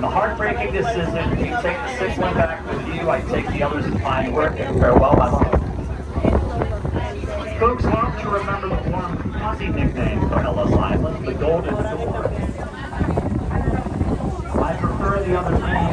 The heartbreaking decision, you take the sixth one back with you, I take the others in fine work, and farewell, my love. Folks love to remember the warm, fuzzy nickname for Ellis Island, the Golden Door. I prefer the other name.